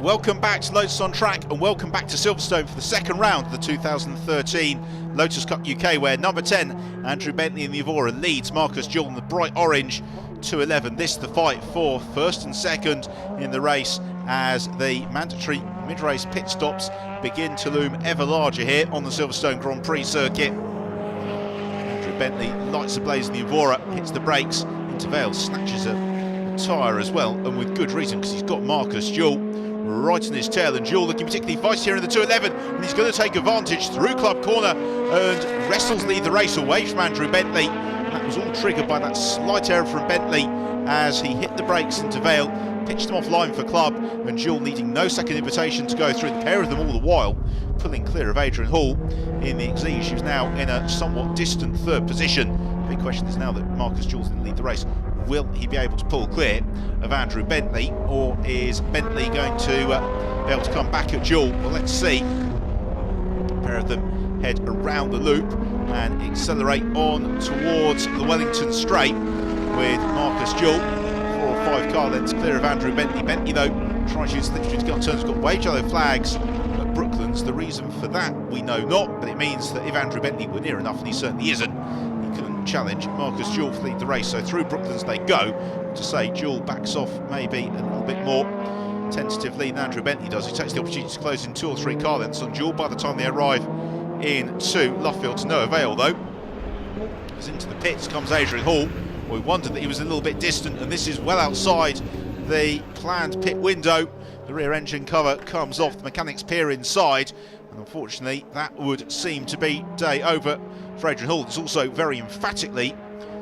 Welcome back to Lotus on Track and welcome back to Silverstone for the second round of the 2013 Lotus Cup UK, where number 10 Andrew Bentley in the Evora leads Marcus Jewell in the bright orange 211. This is the fight for first and second in the race as the mandatory mid-race pit stops begin to loom ever larger here on the Silverstone Grand Prix circuit. Andrew Bentley lights the blaze in the Evora, hits the brakes into Vale, snatches a tyre as well, and with good reason, because he's got Marcus Jewell right in his tail, and Jewell looking particularly feisty here in the 211, and he's going to take advantage through Club Corner and wrestles lead the race away from Andrew Bentley. And that was all triggered by that slight error from Bentley as he hit the brakes into Vale, pitched him off line for Club, and Jewell needing no second invitation to go through. The pair of them all the while pulling clear of Adrian Hall in the Exige. She was now in a somewhat distant third position. The big question is now that Marcus Jewell's going to lead the race, will he be able to pull clear of Andrew Bentley, or is Bentley going to be able to come back at Jewell? Well, let's see. A pair of them head around the loop and accelerate on towards the Wellington Straight with Marcus Jewell 4 or 5 car lengths clear of Andrew Bentley. Bentley, though, trying to use the slipstream to get on turns, got wave yellow flags at Brooklands. The reason for that we know not, but it means that if Andrew Bentley were near enough, and he certainly isn't, he couldn't challenge Marcus Jewell to lead the race. So through Brooklands they go. To say Jewell backs off maybe a little bit more tentatively than Andrew Bentley does. He takes the opportunity to close in 2 or 3 car lengths on Jewell by the time they arrive into Luffield, to no avail though. As into the pits comes Adrian Hall. We wondered that he was a little bit distant, and this is well outside the planned pit window. The rear engine cover comes off, the mechanics peer inside, and unfortunately that would seem to be day over for Adrian Hall. It's also very emphatically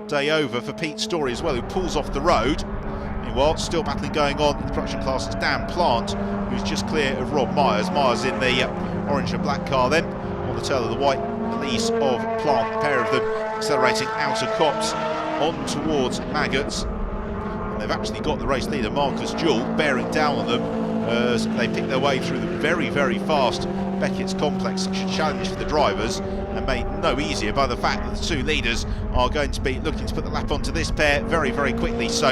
day over for Pete Story as well, who pulls off the road. Meanwhile, still battling going on in the production class, it's Dan Plant, who's just clear of Rob Myers. Myers in the orange and black car then, on the tail of the white police of Plant. A pair of them accelerating out of Copse on towards Maggots. And they've actually got the race leader, Marcus Jewell, bearing down on them as they pick their way through the very, very fast Beckett's complex. Such a challenge for the drivers, and made no easier by the fact that the 2 leaders are going to be looking to put the lap onto this pair very, very quickly. So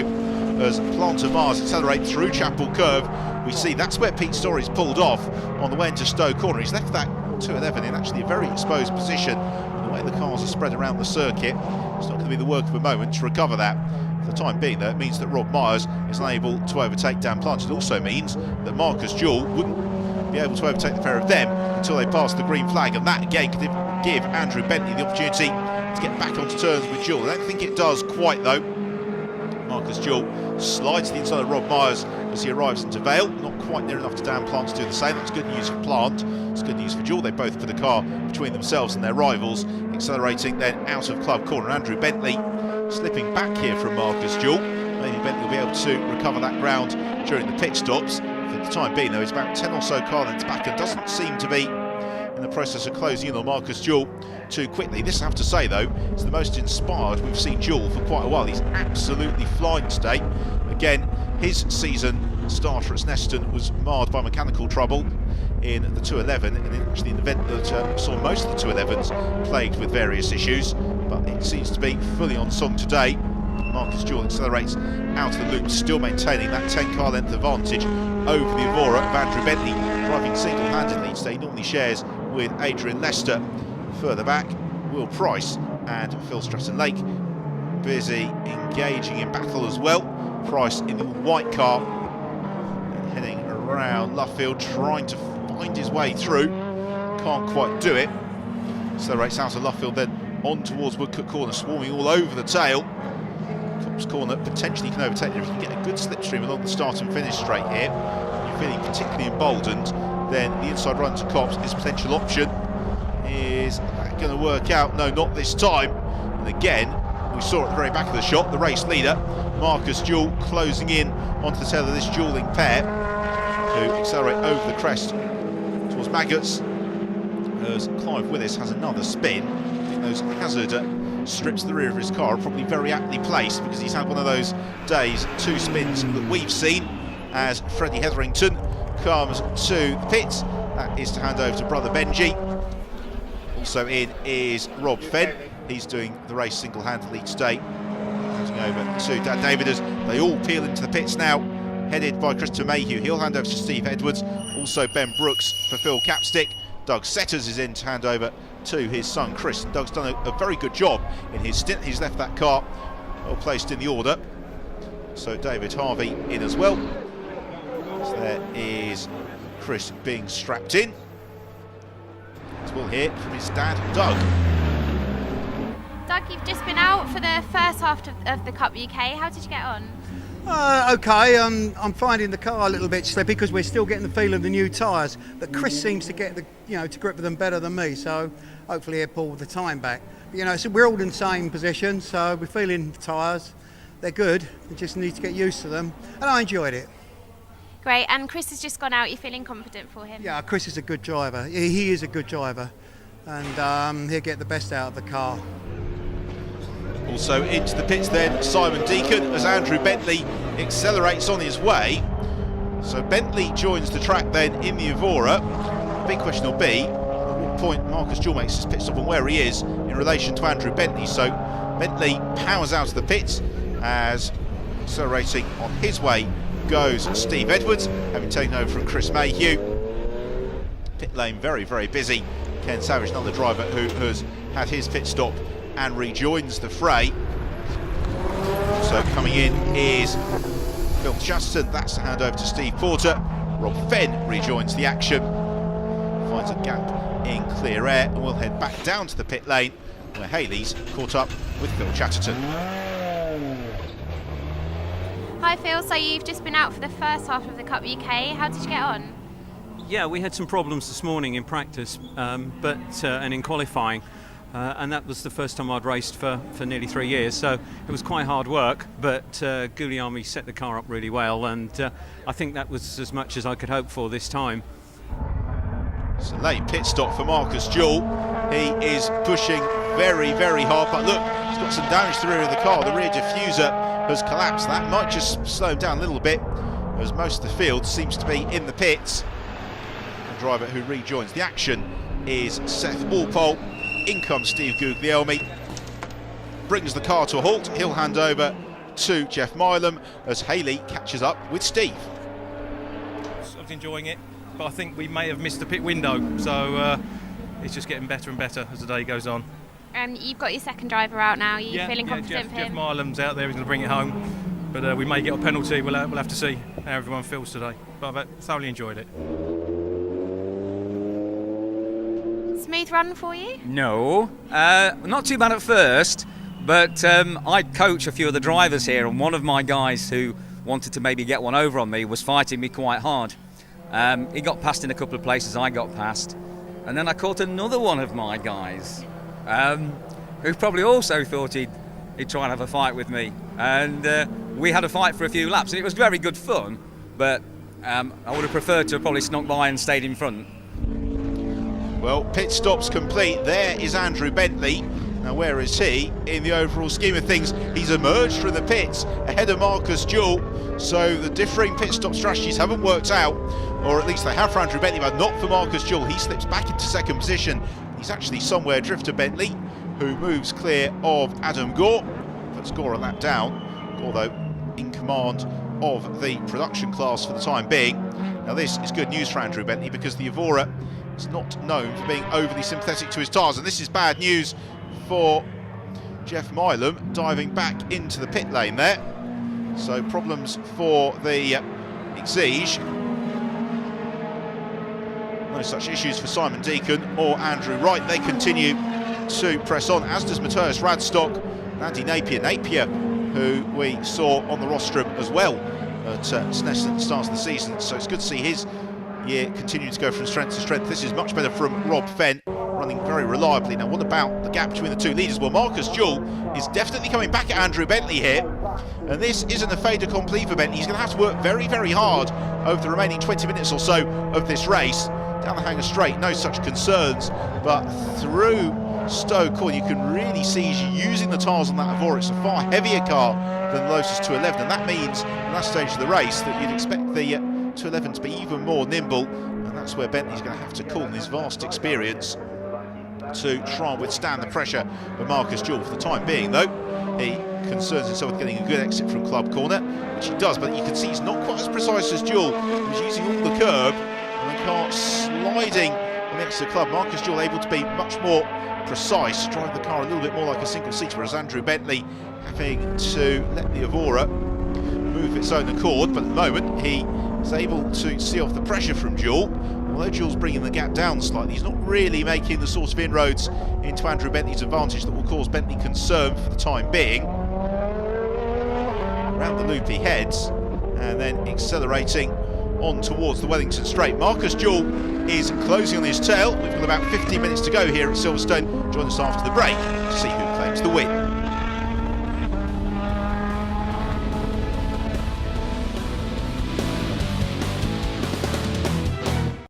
as Plant and Mars accelerate through Chapel Curve, we see that's where Pete Story's pulled off on the way into Stowe Corner. He's left that 211 in actually a very exposed position, and the way the cars are spread around the circuit, it's not going to be the work of a moment to recover that. For the time being, though, it means that Rob Myers is unable to overtake Dan Plant. It also means that Marcus Jewell wouldn't be able to overtake the pair of them until they pass the green flag, and that again could give Andrew Bentley the opportunity to get back onto turns with Jewell. I don't think it does quite though. Marcus Jewell slides to the inside of Rob Myers as he arrives into Vale, not quite near enough to Dan Plant to do the same. That's good news for Plant, it's good news for Jewell. They both put the car between themselves and their rivals, accelerating then out of Club Corner. Andrew Bentley slipping back here from Marcus Jewell. Maybe Bentley will be able to recover that ground during the pit stops. For the time being though, he's about 10 or so car lengths back and doesn't seem to be in the process of closing in on Marcus Jewell too quickly. This, I have to say though, is the most inspired we've seen Jewell for quite a while. He's absolutely flying today. Again, his season starter at Snetterton was marred by mechanical trouble in the 211, and actually an event that saw most of the 211s plagued with various issues, but it seems to be fully on song today. Marcus Jewell accelerates out of the loop, still maintaining that 10 car length advantage over the Evora of Andrew Bentley, driving single-handedly today. He normally shares with Adrian Lester. Further back, Will Price and Phil Stratton-Lake busy engaging in battle as well. Price in the white car, heading around Luffield, trying to find his way through. Can't quite do it. Accelerates out of Luffield, then on towards Woodcote Corner, swarming all over the tail. Copse Corner potentially can overtake there if you can get a good slipstream along the start and finish straight here. You're feeling particularly emboldened, then the inside run to Copse is a potential option. Is that going to work out? No, not this time. And again, we saw at the very back of the shot, the race leader, Marcus Jewell, closing in onto the tail of this duelling pair, who accelerate over the crest towards Maggots, as Clive Willis has another spin. I think those hazard strips to the rear of his car are probably very aptly placed, because he's had one of those days, 2 spins that we've seen, as Freddie Hetherington comes to the pits. That is to hand over to brother Benji. Also in is Rob Fenn. He's doing the race single-handedly today. Handing over to Dad David as they all peel into the pits now, headed by Christopher Mayhew. He'll hand over to Steve Edwards. Also Ben Brooks for Phil Capstick. Doug Setters is in to hand over to his son Chris. Doug's done a very good job in his stint. He's left that car well placed in the order. So David Harvey in as well. So there is Chris being strapped in. As we'll hear from his dad, Doug. Doug, you've just been out for the first half of the Cup UK. How did you get on? Okay, I'm finding the car a little bit slippy because we're still getting the feel of the new tyres. But Chris seems to get to grip with them better than me. So hopefully he'll pull the time back. But, so we're all in the same position. So we're feeling the tyres. They're good. We just need to get used to them. And I enjoyed it. Great. And Chris has just gone out. You're feeling confident for him? Yeah, Chris is a good driver. He is a good driver, and he'll get the best out of the car. Also into the pits then, Simon Deacon, as Andrew Bentley accelerates on his way. So Bentley joins the track then in the Evora. The big question will be, at what point Marcus Jewell makes his pit stop and where he is in relation to Andrew Bentley. So Bentley powers out of the pits as accelerating on his way goes Steve Edwards, having taken over from Chris Mayhew. Pit lane very, very busy. Ken Savage, another driver who has had his pit stop and rejoins the fray. So coming in is Phil Chatterton. That's to hand over to Steve Porter. Rob Fenn rejoins the action, finds a gap in clear air, and we'll head back down to the pit lane where Haley's caught up with Phil Chatterton. Hi Phil, so you've just been out for the first half of the Cup UK. How did you get on? Yeah, we had some problems this morning in practice, and in qualifying. And that was the first time I'd raced for nearly 3 years, so it was quite hard work, but Guglielmi set the car up really well, and I think that was as much as I could hope for this time. It's a late pit stop for Marcus Jewell. He is pushing very, very hard, but look, he's got some damage to the rear of the car. The rear diffuser has collapsed. That might just slow him down a little bit, as most of the field seems to be in the pits. The driver who rejoins the action is Seth Walpole. In comes Steve Guglielmi, brings the car to a halt. He'll hand over to Jeff Milam as Haley catches up with Steve. I was enjoying it, but I think we may have missed the pit window, so it's just getting better and better as the day goes on. And you've got your second driver out now. Are you feeling confident for him? Jeff Milam's out there, he's going to bring it home, but we may get a penalty. We'll have to see how everyone feels today, but I've thoroughly enjoyed it. Smooth run for you? No, not too bad at first, but I coach a few of the drivers here, and one of my guys who wanted to maybe get one over on me was fighting me quite hard. He got past in a couple of places, I got past, and then I caught another one of my guys who probably also thought he'd try and have a fight with me, and we had a fight for a few laps, and it was very good fun, but I would have preferred to have probably snuck by and stayed in front. Well, pit stop's complete. There is Andrew Bentley. Now, where is he in the overall scheme of things? He's emerged from the pits ahead of Marcus Jewell. So the differing pit stop strategies haven't worked out, or at least they have for Andrew Bentley, but not for Marcus Jewell. He slips back into second position. He's actually somewhere drifter Bentley, who moves clear of Adam Gore. Puts Gore a lap down. Gore, though, in command of the production class for the time being. Now, this is good news for Andrew Bentley because the Evora is not known for being overly sympathetic to his tyres, and this is bad news for Jeff Milam, diving back into the pit lane there. So problems for the Exige. No such issues for Simon Deacon or Andrew Wright. They continue to press on, as does Matthias Radstock and Andy Napier, who we saw on the rostrum as well at Snesen at the start of the season. So it's good to see his year continuing to go from strength to strength. This is much better from Rob Fenn, running very reliably. Now, what about the gap between the two leaders? Well, Marcus Jewell is definitely coming back at Andrew Bentley here, and this isn't a fait accompli for Bentley. He's going to have to work very, very hard over the remaining 20 minutes or so of this race. Down the Hanger Straight, no such concerns, but through Stowe Corner, you can really see he's using the tyres on that Evora. It's a far heavier car than the Lotus 211, and that means in that stage of the race that you'd expect the 211 to be even more nimble, and that's where Bentley's going to have to call in his vast experience to try and withstand the pressure of Marcus Jewell. For the time being, though, he concerns himself with getting a good exit from club corner, which he does, but you can see he's not quite as precise as Jewel. He's using all the curb, and the car sliding on the exit of club. Marcus Jewel able to be much more precise, drive the car a little bit more like a single seater, whereas Andrew Bentley having to let the Evora move its own accord. But at the moment he is able to see off the pressure from Jewel. Although Jewel's bringing the gap down slightly, he's not really making the sort of inroads into Andrew Bentley's advantage that will cause Bentley concern for the time being. Around the loop he heads, and then accelerating on towards the Wellington Straight. Marcus Jewel is closing on his tail. We've got about 15 minutes to go here at Silverstone. Join us after the break to see who claims the win.